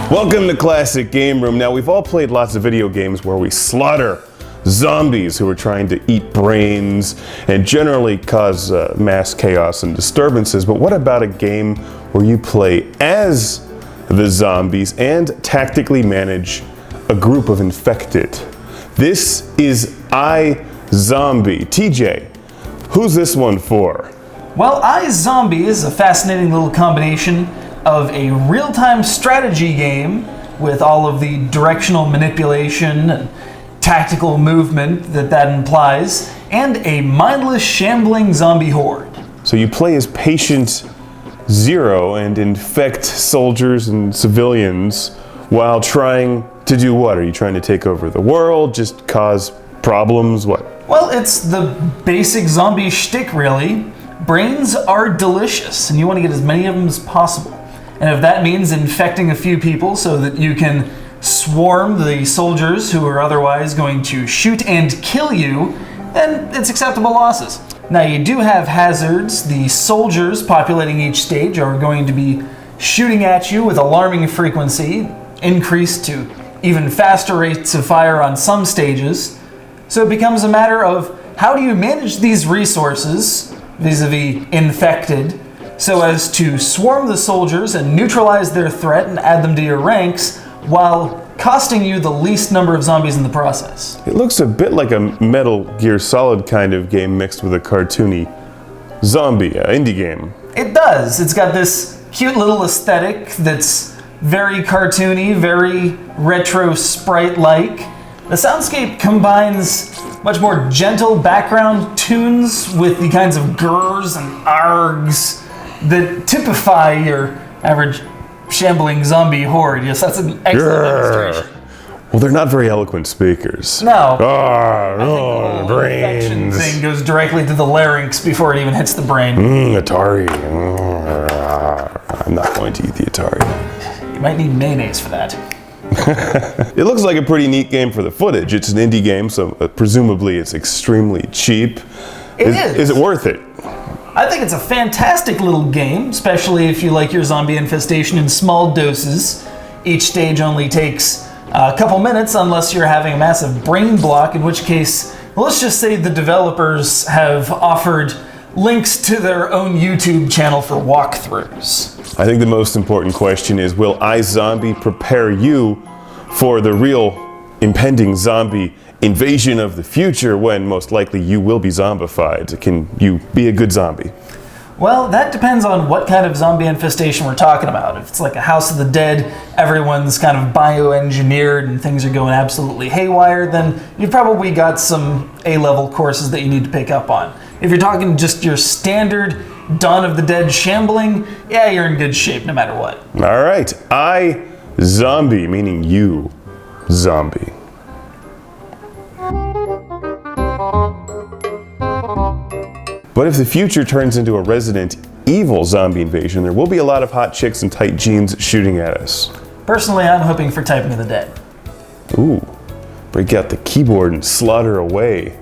Welcome to Classic Game Room. Now, we've all played lots of video games where we slaughter zombies who are trying to eat brains and generally cause mass chaos and disturbances. But what about a game where you play as the zombies and tactically manage a group of infected? This is iZOMBIE. TJ, who's this one for? Well, iZOMBIE is a fascinating little combination of a real-time strategy game with all of the directional manipulation and tactical movement that implies, and a mindless, shambling zombie horde. So you play as Patient Zero and infect soldiers and civilians while trying to do what? Are you trying to take over the world, just cause problems, what? Well, it's the basic zombie shtick, really. Brains are delicious, and you want to get as many of them as possible. And if that means infecting a few people so that you can swarm the soldiers who are otherwise going to shoot and kill you, then it's acceptable losses. Now, you do have hazards. The soldiers populating each stage are going to be shooting at you with alarming frequency, increased to even faster rates of fire on some stages. So it becomes a matter of how do you manage these resources vis-a-vis infected so as to swarm the soldiers and neutralize their threat and add them to your ranks while costing you the least number of zombies in the process. It looks a bit like a Metal Gear Solid kind of game mixed with a cartoony zombie indie game. It does. It's got this cute little aesthetic that's very cartoony, very retro sprite-like. The soundscape combines much more gentle background tunes with the kinds of grrs and args that typify your average shambling zombie horde. Yes, that's an excellent demonstration. Well, they're not very eloquent speakers. No. The infection brains. thing goes directly to the larynx before it even hits the brain. Atari. I'm not going to eat the Atari. You might need mayonnaise for that. It looks like a pretty neat game for the footage. It's an indie game, so presumably it's extremely cheap. It is. Is it worth it? I think it's a fantastic little game, especially if you like your zombie infestation in small doses. Each stage only takes a couple minutes unless you're having a massive brain block, in which case, well, let's just say the developers have offered links to their own YouTube channel for walkthroughs. I think the most important question is, will iZOMBIE prepare you for the real impending zombie invasion of the future when most likely you will be zombified? Can you be a good zombie? Well, that depends on what kind of zombie infestation we're talking about. If it's like a House of the Dead, everyone's kind of bioengineered and things are going absolutely haywire, then you've probably got some A-level courses that you need to pick up on. If you're talking just your standard Dawn of the Dead shambling, yeah, you're in good shape no matter what. All right, iZOMBIE, meaning you, zombie. But if the future turns into a Resident Evil zombie invasion, there will be a lot of hot chicks in tight jeans shooting at us. Personally, I'm hoping for Typing of the Dead. Ooh, break out the keyboard and slaughter away.